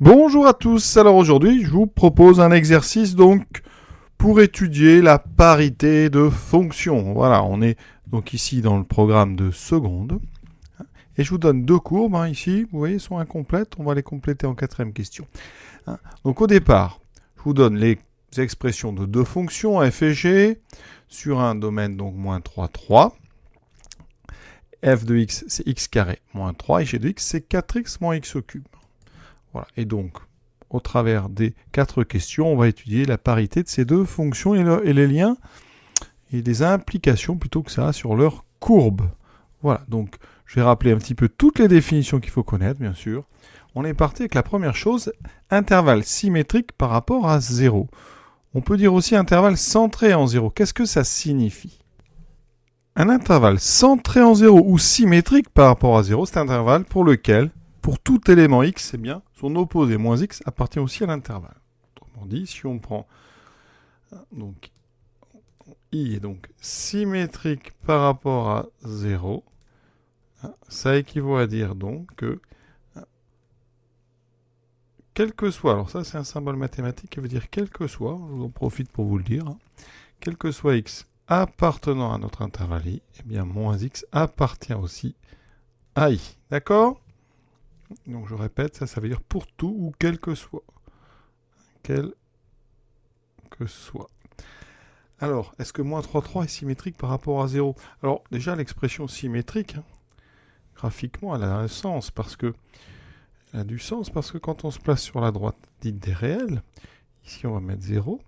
Bonjour à tous, alors aujourd'hui je vous propose un exercice donc pour étudier la parité de fonctions. Voilà, on est donc ici dans le programme de seconde et je vous donne deux courbes ici, vous voyez, sont incomplètes, on va les compléter en quatrième question. Donc au départ, je vous donne les expressions de deux fonctions f et g sur un domaine donc moins 3, 3. f de x c'est x carré moins 3 et g de x c'est 4x moins x au cube. Voilà. Et donc, au travers des 4 questions, on va étudier la parité de ces deux fonctions et les liens et les implications plutôt que ça sur leur courbe. Voilà, donc je vais rappeler un petit peu toutes les définitions qu'il faut connaître, bien sûr. On est parti avec la première chose, intervalle symétrique par rapport à 0. On peut dire aussi intervalle centré en 0. Qu'est-ce que ça signifie ? Un intervalle centré en 0 ou symétrique par rapport à 0, c'est un intervalle pour lequel pour tout élément x, eh bien, son opposé moins x appartient aussi à l'intervalle. Autrement dit, si on prend donc i est donc symétrique par rapport à 0, ça équivaut à dire donc que quel que soit, alors ça c'est un symbole mathématique qui veut dire quel que soit, je vous en profite pour vous le dire, quel que soit x appartenant à notre intervalle i, eh bien moins x appartient aussi à i. D'accord ? Donc je répète, ça veut dire pour tout ou quel que soit. Quel que soit. Alors, est-ce que moins 3, 3 est symétrique par rapport à 0 ? Alors déjà, l'expression symétrique, graphiquement, elle a un sens, parce que elle a du sens, parce que quand on se place sur la droite dite des réels, ici on va mettre 0,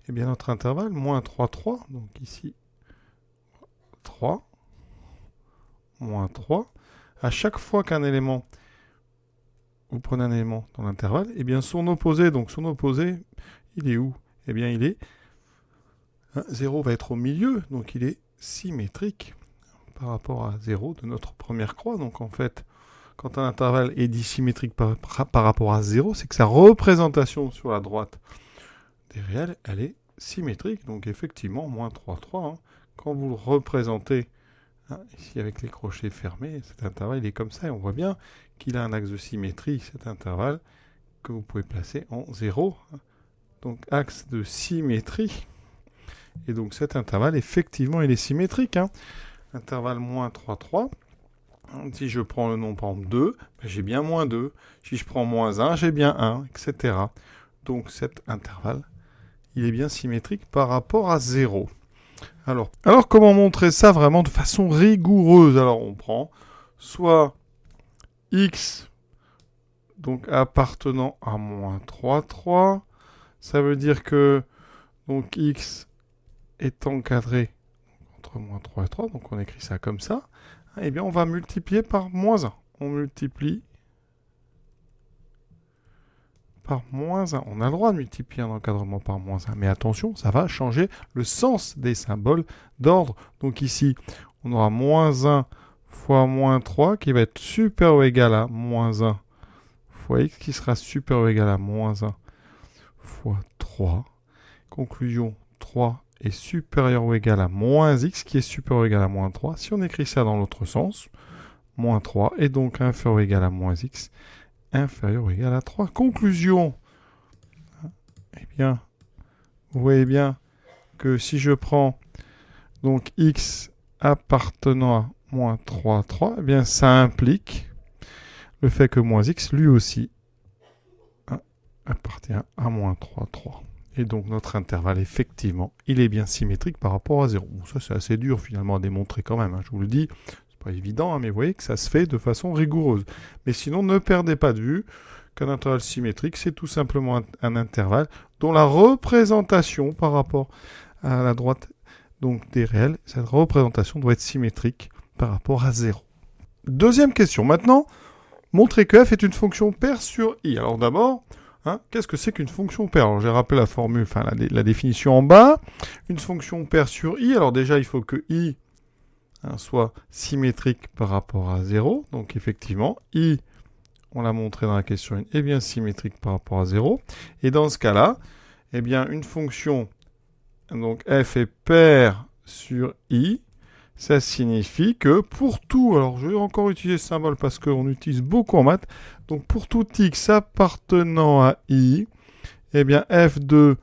et bien notre intervalle, moins 3, 3, donc ici 3, moins 3, à chaque fois qu'un élément vous prenez un élément dans l'intervalle, et bien son opposé, il est où ? Eh bien il est 0 va être au milieu, donc il est symétrique par rapport à 0 de notre première croix. Donc en fait, quand un intervalle est dit symétrique par rapport à 0, c'est que sa représentation sur la droite des réels, elle est symétrique. Donc effectivement, moins 3, 3, quand vous le représentez ici avec les crochets fermés, cet intervalle il est comme ça, et on voit bien qu'il a un axe de symétrie, cet intervalle, que vous pouvez placer en 0. Donc axe de symétrie. Et donc cet intervalle, effectivement, il est symétrique. Intervalle moins 3, 3. Si je prends le nom, par exemple, 2, j'ai bien moins 2. Si je prends moins 1, j'ai bien 1, etc. Donc cet intervalle, il est bien symétrique par rapport à 0. Alors comment montrer ça vraiment de façon rigoureuse ? Alors on prend soit x, donc appartenant à moins 3, 3. Ça veut dire que donc x est encadré entre moins 3 et 3, donc on écrit ça comme ça, eh bien on va multiplier par moins 1. On multiplie par moins 1. On a le droit de multiplier un encadrement par moins 1, mais attention, ça va changer le sens des symboles d'ordre. Donc ici, on aura moins 1 fois moins 3 qui va être supérieur ou égal à moins 1 fois x qui sera supérieur ou égal à moins 1 fois 3. Conclusion, 3 est supérieur ou égal à moins x qui est supérieur ou égal à moins 3. Si on écrit ça dans l'autre sens, moins 3 est donc inférieur ou égal à moins x, inférieur ou égal à 3. Conclusion, eh bien, vous voyez bien que si je prends donc x appartenant à moins 3, 3, eh bien ça implique le fait que moins x, lui aussi, appartient à moins 3, 3. Et donc notre intervalle, effectivement, il est bien symétrique par rapport à 0. Bon, ça c'est assez dur finalement à démontrer quand même, je vous le dis. C'est pas évident, mais vous voyez que ça se fait de façon rigoureuse. Mais sinon, ne perdez pas de vue qu'un intervalle symétrique, c'est tout simplement un intervalle dont la représentation par rapport à la droite donc des réels, cette représentation doit être symétrique par rapport à 0. Deuxième question. Maintenant, montrer que f est une fonction paire sur i. Alors d'abord, qu'est-ce que c'est qu'une fonction paire ? Alors j'ai rappelé la formule, la définition en bas. Une fonction paire sur i. Alors déjà, il faut que i soit symétrique par rapport à 0. Donc effectivement, i, on l'a montré dans la question 1, est bien symétrique par rapport à 0. Et dans ce cas-là, eh bien une fonction, donc f est paire sur i, Ça signifie que pour tout, alors je vais encore utiliser ce symbole parce qu'on utilise beaucoup en maths, donc pour tout x appartenant à i, eh bien f de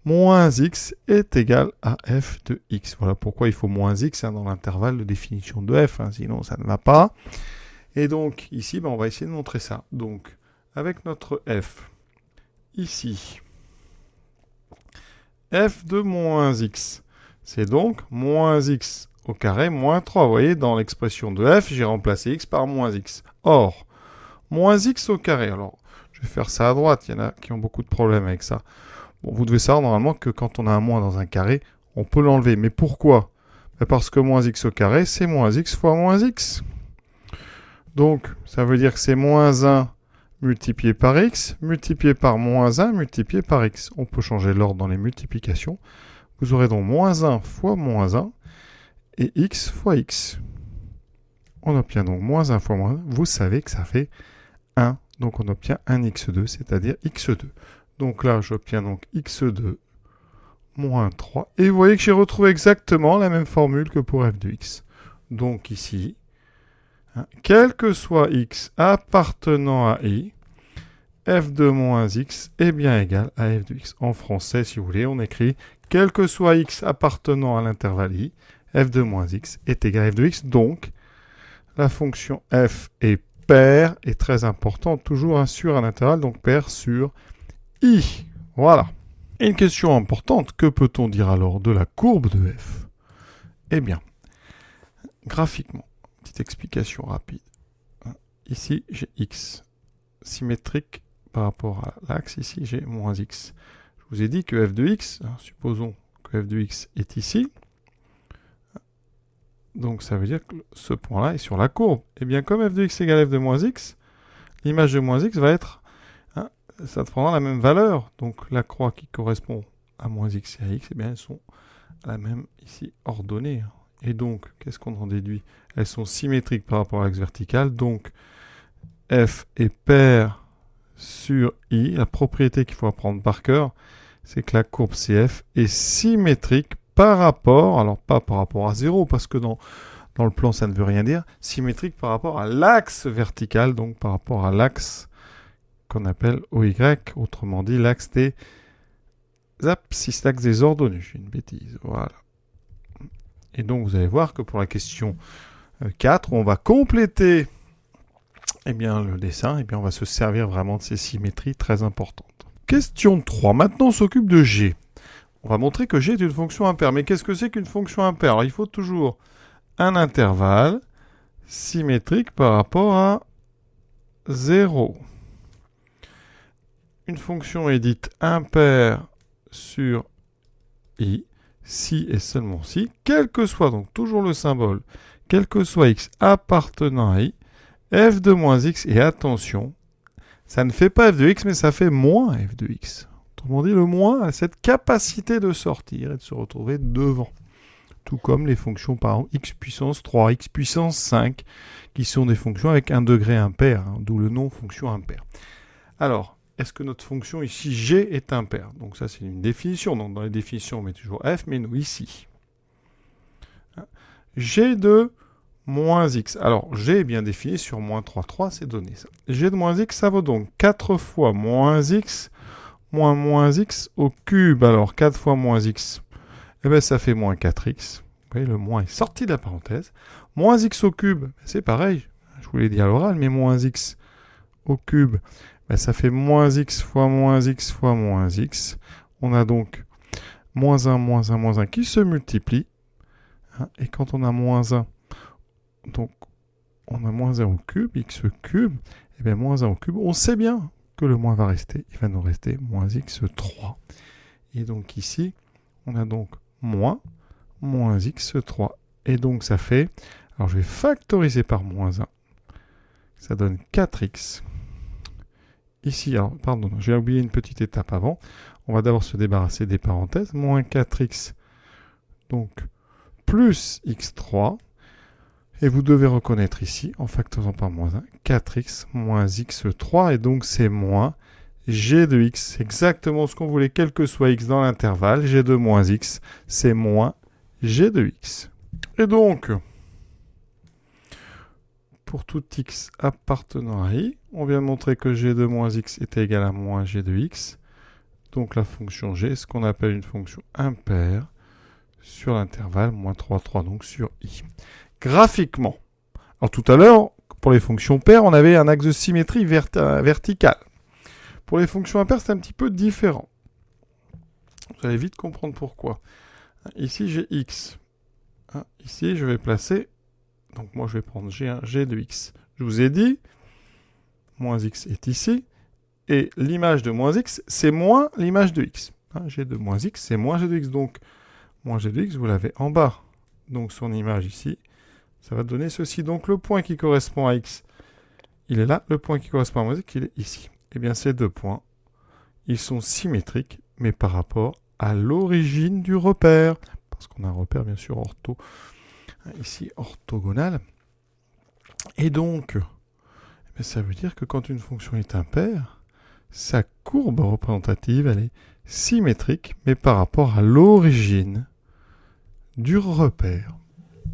moins x est égal à f de x. Voilà pourquoi il faut moins x dans l'intervalle de définition de f, sinon ça ne va pas. Et donc ici, on va essayer de montrer ça. Donc avec notre f, ici, f de moins x, c'est donc moins x au carré moins 3. Vous voyez, dans l'expression de f, j'ai remplacé x par moins x. Or, moins x au carré, alors je vais faire ça à droite, il y en a qui ont beaucoup de problèmes avec ça. Bon, vous devez savoir normalement que quand on a un moins dans un carré, on peut l'enlever. Mais pourquoi? Parce que moins x au carré, c'est moins x fois moins x. Donc, ça veut dire que c'est moins 1 multiplié par x, multiplié par moins 1, multiplié par x. On peut changer l'ordre dans les multiplications. Vous aurez donc moins 1 fois moins 1 et x fois x. On obtient donc moins 1 fois moins 1. Vous savez que ça fait 1. Donc, on obtient un x2, c'est-à-dire x2. Donc là, j'obtiens donc x2 moins 3. Et vous voyez que j'ai retrouvé exactement la même formule que pour f de x. Donc ici, quel que soit x appartenant à i, f de moins x est bien égal à f de x. En français, si vous voulez, on écrit quel que soit x appartenant à l'intervalle i, f de moins x est égal à f de x. Donc, la fonction f est paire, est très importante, toujours sur un intervalle, donc paire sur i. Voilà. Et une question importante, que peut-on dire alors de la courbe de f? Eh bien, graphiquement, petite explication rapide. Ici, j'ai x symétrique par rapport à l'axe. Ici, j'ai moins x. Je vous ai dit que f de x, supposons que f de x est ici. Donc, ça veut dire que ce point-là est sur la courbe. Eh bien, comme f de x égale f de moins x, l'image de moins x va être... ça prendra la même valeur. Donc, la croix qui correspond à moins x et à x, eh bien, elles sont à la même, ici, ordonnée. Et donc, qu'est-ce qu'on en déduit? Elles sont symétriques par rapport à l'axe vertical. Donc, f est paire sur i. La propriété qu'il faut apprendre par cœur, c'est que la courbe CF est symétrique par rapport, alors pas par rapport à 0, parce que dans le plan, ça ne veut rien dire, symétrique par rapport à l'axe vertical, donc par rapport à l'axe qu'on appelle OY, autrement dit l'axe des abscisses, l'axe des ordonnées. J'ai une bêtise, voilà. Et donc, vous allez voir que pour la question 4, on va compléter le dessin, on va se servir vraiment de ces symétries très importantes. Question 3. Maintenant, on s'occupe de G. On va montrer que G est une fonction impaire. Mais qu'est-ce que c'est qu'une fonction impaire? Alors, il faut toujours un intervalle symétrique par rapport à 0. Une fonction est dite impaire sur i, si et seulement si, quel que soit, donc toujours le symbole, quel que soit x appartenant à i, f de moins x, et attention, ça ne fait pas f de x, mais ça fait moins f de x. Autrement dit, le moins a cette capacité de sortir et de se retrouver devant. Tout comme les fonctions par exemple x puissance 3, x puissance 5, qui sont des fonctions avec un degré impair, d'où le nom fonction impaire. Alors, est-ce que notre fonction ici, g, est impaire? Donc ça, c'est une définition. Donc dans les définitions, on met toujours f, mais nous, ici. G de moins x. Alors, g est bien défini sur moins 3, 3, c'est donné ça. G de moins x, ça vaut donc 4 fois moins x, moins x au cube. Alors, 4 fois moins x, ça fait moins 4x. Vous voyez, le moins est sorti de la parenthèse. Moins x au cube, c'est pareil. Je vous l'ai dit à l'oral, mais moins x au cube, ça fait moins x fois moins x fois moins x. On a donc moins 1, moins 1, moins 1 qui se multiplie. Et quand on a moins 1, donc on a moins 1 au cube, x cube, et bien moins 1 au cube, on sait bien que le moins va rester. Il va nous rester moins x3. Et donc ici, on a donc moins x3. Et donc ça fait, alors je vais factoriser par moins 1. Ça donne 4x. Ici, alors, pardon, j'ai oublié une petite étape avant. On va d'abord se débarrasser des parenthèses. Moins 4x, donc plus x3. Et vous devez reconnaître ici, en factorisant par moins 1, 4x moins x3. Et donc, c'est moins g de x. C'est exactement ce qu'on voulait, quel que soit x dans l'intervalle. G de moins x, c'est moins g de x. Et donc, pour tout x appartenant à i, on vient de montrer que g de moins x était égal à moins g de x. Donc la fonction g, ce qu'on appelle une fonction impaire, sur l'intervalle moins 3, 3, donc sur i. Graphiquement, alors tout à l'heure, pour les fonctions paires, on avait un axe de symétrie verticale. Pour les fonctions impaires, c'est un petit peu différent. Vous allez vite comprendre pourquoi. Ici, j'ai x. Ici, je vais placer, donc moi je vais prendre g1, g de x. Je vous ai dit, moins x est ici, et l'image de moins x, c'est moins l'image de x. G de moins x, c'est moins g de x, donc moins g de x, vous l'avez en bas. Donc son image ici, ça va donner ceci. Donc le point qui correspond à x, il est là. Le point qui correspond à moins x, il est ici. Eh bien ces deux points, ils sont symétriques, mais par rapport à l'origine du repère. Parce qu'on a un repère, bien sûr, ici orthogonal. Et donc, ça veut dire que quand une fonction est impaire, sa courbe représentative, elle est symétrique, mais par rapport à l'origine du repère.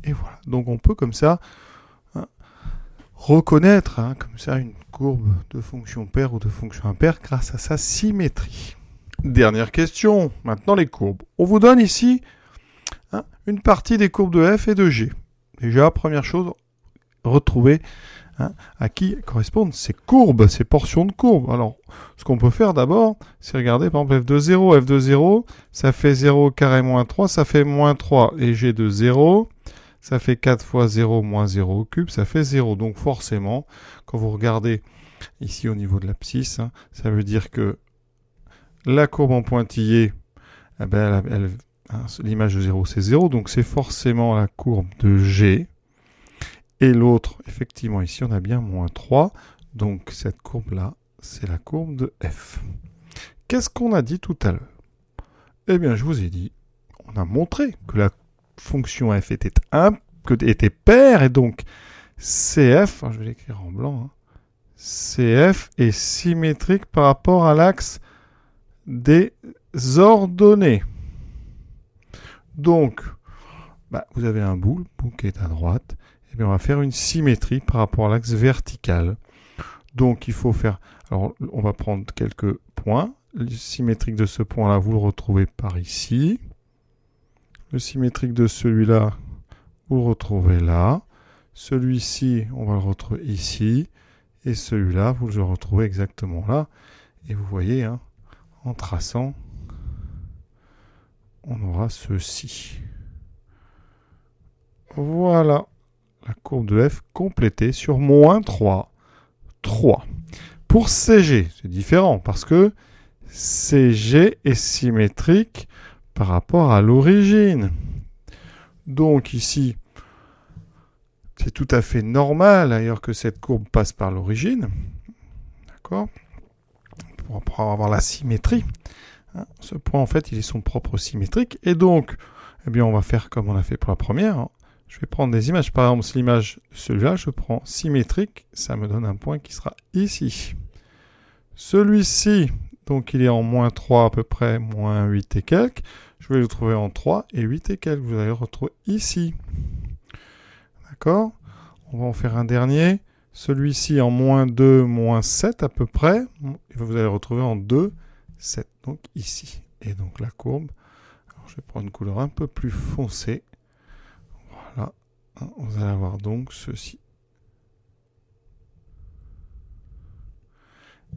Et voilà. Donc on peut comme ça reconnaître comme ça une courbe de fonction paire ou de fonction impaire grâce à sa symétrie. Dernière question, maintenant les courbes. On vous donne ici une partie des courbes de f et de g. Déjà, première chose, retrouver à qui correspondent ces courbes, ces portions de courbes. Alors, ce qu'on peut faire d'abord, c'est regarder par exemple f de 0. f de 0, ça fait 0 carré moins 3, ça fait moins 3. Et g de 0, ça fait 4 fois 0 moins 0 au cube, ça fait 0. Donc forcément, quand vous regardez ici au niveau de l'abscisse, ça veut dire que la courbe en pointillé, l'image de 0, c'est 0. Donc c'est forcément la courbe de G. Et l'autre, effectivement, ici, on a bien moins 3. Donc cette courbe-là, c'est la courbe de F. Qu'est-ce qu'on a dit tout à l'heure? Eh bien, je vous ai dit, on a montré que la fonction f était paire, et donc CF, je vais l'écrire en blanc, CF est symétrique par rapport à l'axe des ordonnées. Donc, vous avez un bout, le bout qui est à droite, et bien on va faire une symétrie par rapport à l'axe vertical. Donc il faut faire, alors on va prendre quelques points. Le symétrique de ce point-là, vous le retrouvez par ici. Le symétrique de celui-là, vous le retrouvez là. Celui-ci, on va le retrouver ici. Et celui-là, vous le retrouvez exactement là. Et vous voyez, en traçant, on aura ceci. Voilà la courbe de f complétée sur moins 3, 3. Pour CG, c'est différent parce que CG est symétrique par rapport à l'origine. Donc ici, c'est tout à fait normal d'ailleurs que cette courbe passe par l'origine. D'accord? Pour avoir la symétrie. Ce point, en fait, il est son propre symétrique. Et donc, eh bien, on va faire comme on a fait pour la première. Je vais prendre des images. Par exemple, l'image de celui-là, je prends symétrique. Ça me donne un point qui sera ici. Celui-ci, donc il est en moins 3 à peu près, moins 8 et quelques. Je vais le trouver en 3 et 8 et quelques. Vous allez le retrouver ici. D'accord? On va en faire un dernier. Celui-ci en moins 2, moins 7 à peu près. Et vous allez le retrouver en 2, 7. Donc ici. Et donc la courbe. Alors, je vais prendre une couleur un peu plus foncée. Voilà. Vous allez avoir donc ceci.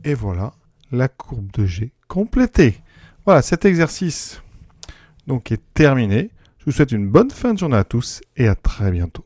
Et voilà la courbe de G complétée. Voilà, cet exercice donc est terminé. Je vous souhaite une bonne fin de journée à tous et à très bientôt.